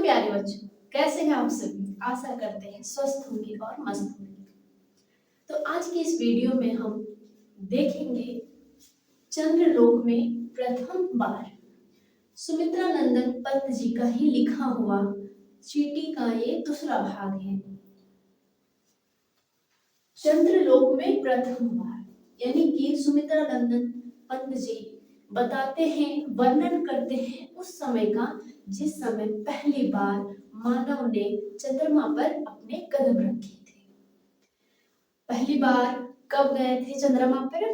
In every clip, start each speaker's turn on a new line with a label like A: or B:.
A: प्यारे बच्चों, कैसे हैं आप सभी? आशा करते हैं स्वस्थ होंगे और मस्त होंगे। तो आज की इस वीडियो में हम देखेंगे चंद्रलोक में प्रथम बार सुमित्रा नंदन पंत जी का ही लिखा हुआ चीटी का ये दूसरा भाग है। चंद्रलोक में प्रथम बार यानी कि सुमित्रा नंदन पंत जी बताते हैं, वर्णन करते हैं उस समय का जिस समय पहली बार मानव ने चंद्रमा पर अपने कदम रखे थे। पहली बार कब गए थे चंद्रमा पर?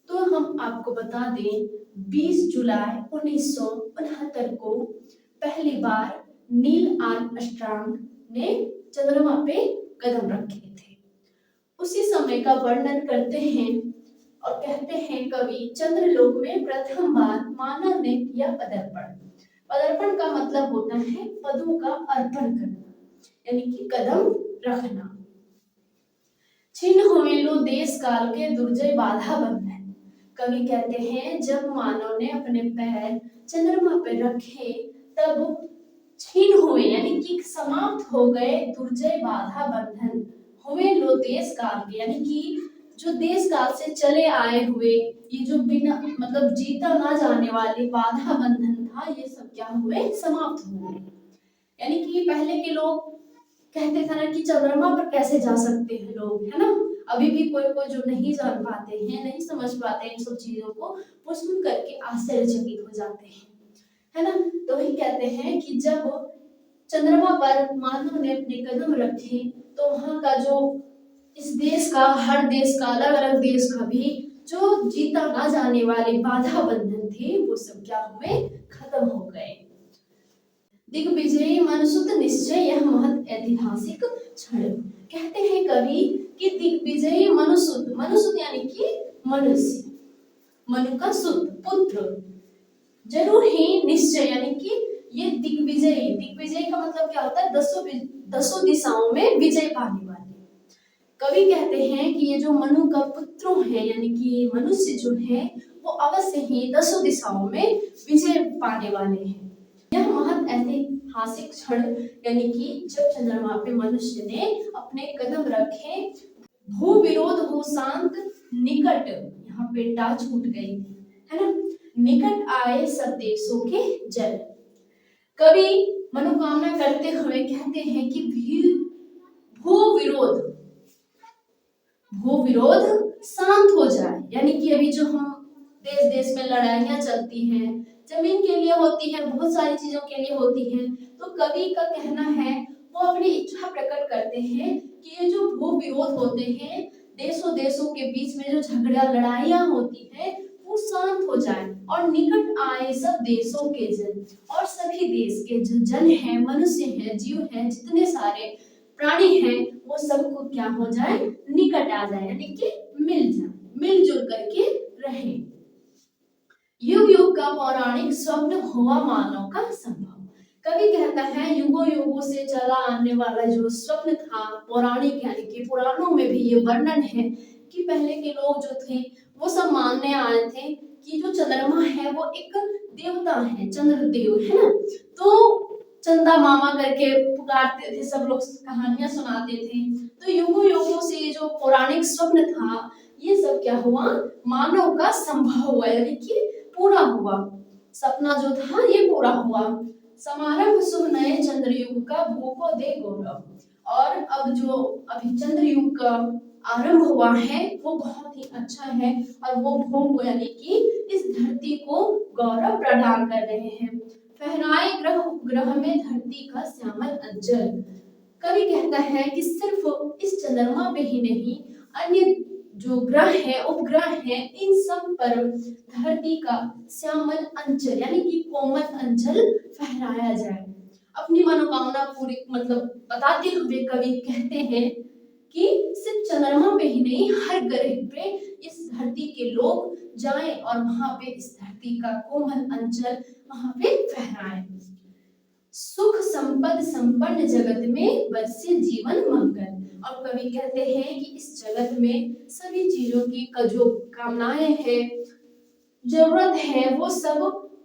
A: तो हम आपको बता दें 20 जुलाई 1969 को पहली बार नील आर्मस्ट्रांग ने चंद्रमा पे कदम रखे थे। उसी समय का वर्णन करते हैं और कहते हैं कवि, चंद्रलोक में प्रथम बार मानव ने किया पदार्पण। पदार्पण का मतलब होता है पदों का अर्पण करना, यानी कि कदम रखना। छिन्न हुए लो देश काल के दुर्जय बाधा बंधन। कवि कहते हैं जब मानव ने अपने पैर चंद्रमा पर रखे तब छिन्न हुए यानी कि समाप्त हो गए दुर्जय बाधा बंधन। हुए लो देश काल के यानी कि जो देश काल से चले आए हुए ये जो बिना मतलब जीता ना जाने वाले बाधा बंधन था, ये सब क्या हुए? समाप्त हुए। यानी कि पहले के लोग कहते थे ना कि चंद्रमा पर कैसे जा सकते हैं लोग, है ना। अभी भी कोई कोई जो नहीं जान पाते हैं, नहीं समझ पाते इन सब चीजों को, वो सुन करके आश्चर्यचकित हो जाते हैं, है ना। तो वही कहते हैं कि जब चंद्रमा पर मानव ने अपने कदम रखे तो वहां का जो इस देश का, हर देश का, अलग अलग देश का भी जो जीता ना जाने वाले बाधा बंधन थे वो सब क्या हुए? खत्म हो गए। दिग्विजयी मनसुत निश्चय यह महत् ऐतिहासिक क्षण। कहते हैं कवि कि दिग्विजयी मनुसुत, मनुसुत यानी कि मनुष्य, मनु का सुत पुत्र, जरूर ही निश्चय यानी कि ये दिग्विजयी, दिग्विजय का मतलब क्या होता है? दसों दिशाओं में विजय पाने वाले। कवि कहते हैं कि ये जो मनु का पुत्र है यानी कि मनुष्य जो है वो अवश्य ही दसों दिशाओं में विजय पाने वाले हैं। यह महत् ऐतिहासिक क्षण यानी कि जब चंद्रमा पे मनुष्य ने अपने कदम रखे, भू विरोध हो शांत निकट, यहाँ पे टा छूट गई है ना, निकट आए सब देशों के जल। कवि मनोकामना करते हुए कहते हैं कि भू विरोध शांत हो जाए, यानी कि अभी जो हम देश देश में लड़ाइयां चलती हैं, जमीन के लिए होती है, बहुत सारी चीजों के लिए होती हैं, तो कवि का कहना है वो अपनी इच्छा प्रकट करते हैं कि ये जो भू विरोध होते हैं, देशों देशों के बीच में जो झगड़ा लड़ाइयां होती हैं वो शांत हो जाए और निकट आए सब देशों के जन, और सभी देश के जो जन हैं, मनुष्य हैं, जीव हैं, जितने सारे प्राणी हैं वो सबको क्या हो जाए? निकट आ जाए, यानी कि मिल जाए, मिलजुल करके रहे। युग युग का पौराणिक स्वप्न हुआ मानव का संभव। कवि कहता है युगों युगों से चला आने वाला जो स्वप्न था पौराणिक, यानी कि पुराणों में भी ये वर्णन है कि पहले के लोग जो थे वो सब मानने आए थे कि जो चंद्रमा है वो एक देवता है, चंद्रदेव है ना। तो चंदा मामा करके पुकारते थे सब लोग, कहानियां सुनाते थे। तो युगों युगों से जो पौराणिक स्वप्न था ये सब क्या हुआ? मानव का संभव हुआ, यानी कि पूरा हुआ। सपना जो था ये पूरा हुआ। समारंभ शुभ नए चंद्रयुग का भूको दे गौरव। और अब जो अभी चंद्रयुग का आरंभ हुआ है वो बहुत ही अच्छा है, और वो भूको यानी कि इस धरती को गौरव प्रदान कर रहे हैं। फहराए ग्रह उपग्रह में धरती का श्यामल अंचल। कवि कहता है कि सिर्फ इस चंद्रमा पे ही नहीं, अन्य जो ग्रह है, उपग्रह है, इन सब पर धरती का श्यामल अंचल यानी कि कोमल अंचल फहराया जाए। अपनी मनोकामना पूरी मतलब बताते हुए कवि कहते हैं कि सिर्फ चंद्रमा पे ही नहीं, हर ग्रह पे इस धरती के लोग जाएं और वहां पे इस धरती का कोमल अंचल वहां पे फहराएं। सुख संपद संपन्न जगत में बरसे जीवन मंगल। और कवि कहते हैं कि इस जगत में सभी चीजों की जो कामनाएं हैं, जरूरत है, वो सब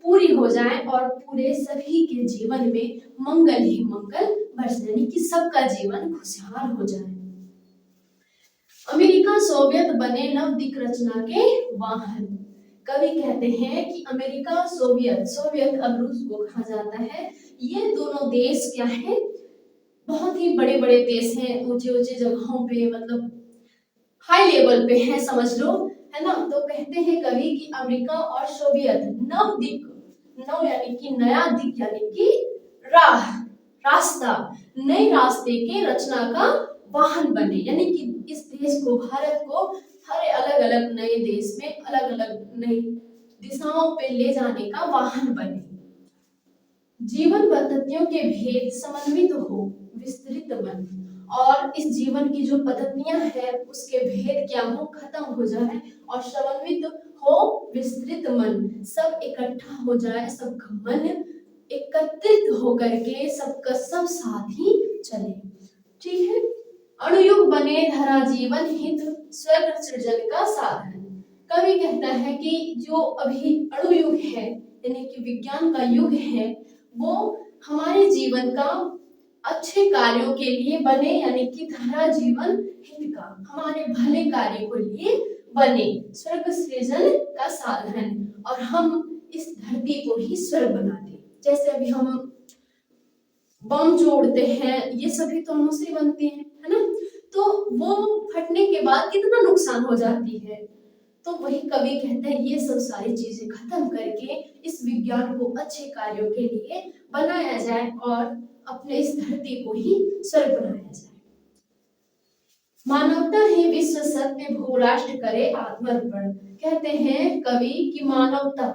A: पूरी हो जाए और पूरे सभी के जीवन में मंगल ही मंगल बरसे, यानी कि सबका जीवन खुशहाल हो जाए। अमेरिका सोवियत बने नव दिक् रचना के वाहन। कवि कहते हैं कि अमेरिका सोवियत, सोवियत अब रूस को कहा जाता है, ये दोनों देश क्या है, बहुत ही बड़े बड़े देश हैं, ऊंचे ऊंचे जगहों पे, मतलब हाई लेवल पे है, समझ लो, है ना। तो कहते हैं कवि कि अमेरिका और सोवियत नव दिक, नव यानी कि नया, दिक यानी कि राह, रास्ता, नए रास्ते के रचना का वाहन बने, यानी कि इस देश को, भारत को हर अलग अलग नए देश में अलग अलग नई दिशाओं पे ले जाने का वाहन बने। जीवन पद्धतियों के भेद समन्वित हो, विस्तृत मन, और इस जीवन की जो पद्धतियां हैं उसके भेद क्या हो, खत्म हो जाए, और समन्वित हो, विस्तृत मन, सब इकट्ठा हो जाए, सबका मन एकत्रित होकर के सबका सब साथ ही चले, ठीक है। अणुयुग बने धरा जीवन हित, स्वर्ग सृजन का साधन। कवि कहता है कि जो अभी अणुयुग है, यानी कि विज्ञान का युग है, वो हमारे जीवन का अच्छे कार्यों के लिए बने, यानी कि धरा जीवन हित का, हमारे भले कार्य को लिए बने, स्वर्ग सृजन का साधन, और हम इस धरती को ही स्वर्ग बना दे। जैसे अभी हम बम जोड़ते हैं, ये सभी तो हमसे ही बनते हैं, है ना, तो वो फटने के बाद कितना नुकसान हो जाती है। तो वही कवि कहते हैं ये सब सारी चीजें खत्म करके इस विज्ञान को अच्छे कार्यों के लिए बनाया जाए और अपने इस धरती को ही स्वर्ग बनाया जाए। मानवता ही विश्व सत्य, भू राष्ट्र करे आत्मर्पण। कहते हैं कवि कि मानवता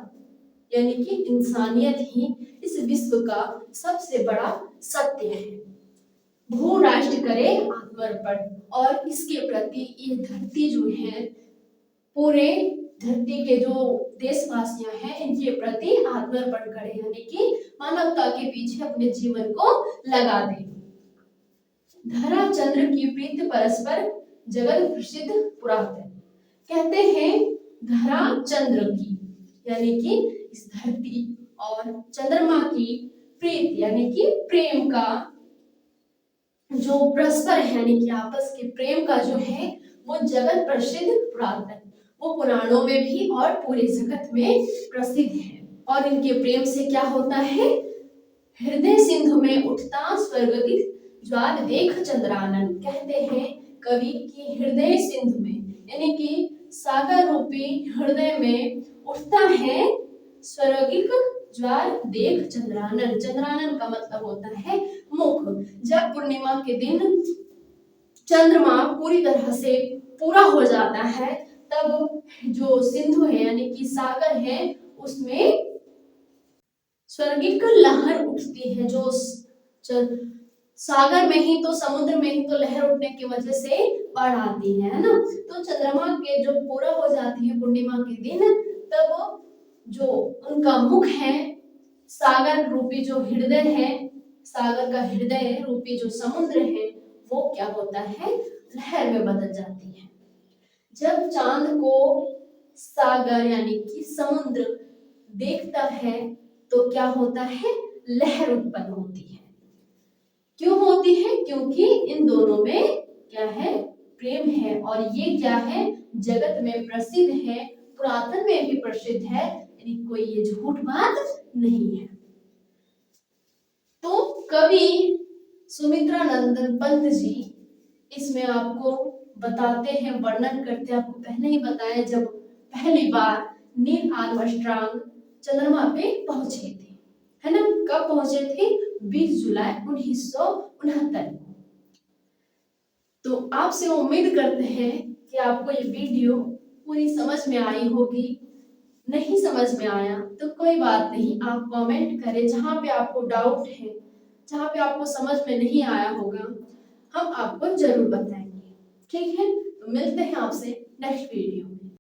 A: यानी कि इंसानियत ही इस विश्व का सबसे बड़ा सत्य है। भू राष्ट्र करे आत्मर्पण, और इसके प्रति ये धरती जो है, पूरे धरती के जो देशवासियां हैं इनके प्रति आत्मर्पण करें, यानी कि मानवता के पीछे अपने जीवन को लगा दें। धरा चंद्र की प्रीत परस्पर, जगत प्रसिद्ध पुरातन। कहते हैं धरा चंद्र की, यानी कि इस धरती और चंद्रमा की प्रीत यानी कि प्रेम का जो परस्पर है, यानी कि आपस के प्रेम का जो है वो जगत प्रसिद्ध पुरातन, वो पुराणों में भी और पूरे जगत में प्रसिद्ध है। और इनके प्रेम से क्या होता है, हृदय सिंधु में उठता स्वर्गदित ज्वार देख चंद्रानन। कहते हैं कवि की हृदय सिंधु में, यानी कि सागर रूपी हृदय में उठता है स्वर्गिक ज्वार देख चंद्रानन। चंद्रानन का मतलब होता है मुख। जब पूर्णिमा के दिन चंद्रमा पूरी तरह से पूरा हो जाता है, तब जो सिंधु है यानी कि सागर है, उसमें स्वर्गिक लहर उठती है। जो सागर में ही तो, समुद्र में ही तो लहर उठने की वजह से बाढ़ आती है ना। तो चंद्रमा के जो पूरा हो जाती है पूर्णिमा के दिन, तब जो उनका मुख है, सागर रूपी जो हृदय है, सागर का हृदय रूपी जो समुद्र है, वो क्या होता है, लहर में बदल जाती है। जब चांद को सागर यानी कि समुद्र देखता है तो क्या होता है, लहर उत्पन्न होती है। क्यों होती है, क्योंकि इन दोनों में क्या है, प्रेम है, और ये क्या है, जगत में प्रसिद्ध है, पुरातन में भी प्रसिद्ध है, यानी कोई ये झूठ बात नहीं है। तो कवि सुमित्रानंदन पंत जी इसमें आपको बताते हैं, वर्णन करते हैं। आपको पहले ही बताया जब पहली बार नील आर्मस्ट्रांग चंद्रमा पे पहुंचे थे, है ना, कब पहुंचे थे, 20 जुलाई 1969। तो आपसे उम्मीद करते हैं कि आपको ये वीडियो पूरी समझ में आई होगी। नहीं समझ में आया तो कोई बात नहीं, आप कमेंट करें, जहाँ पे आपको डाउट है, जहाँ पे आपको समझ में नहीं आया होगा, हम आपको जरूर बताएंगे, ठीक है। तो मिलते हैं आपसे नेक्स्ट वीडियो।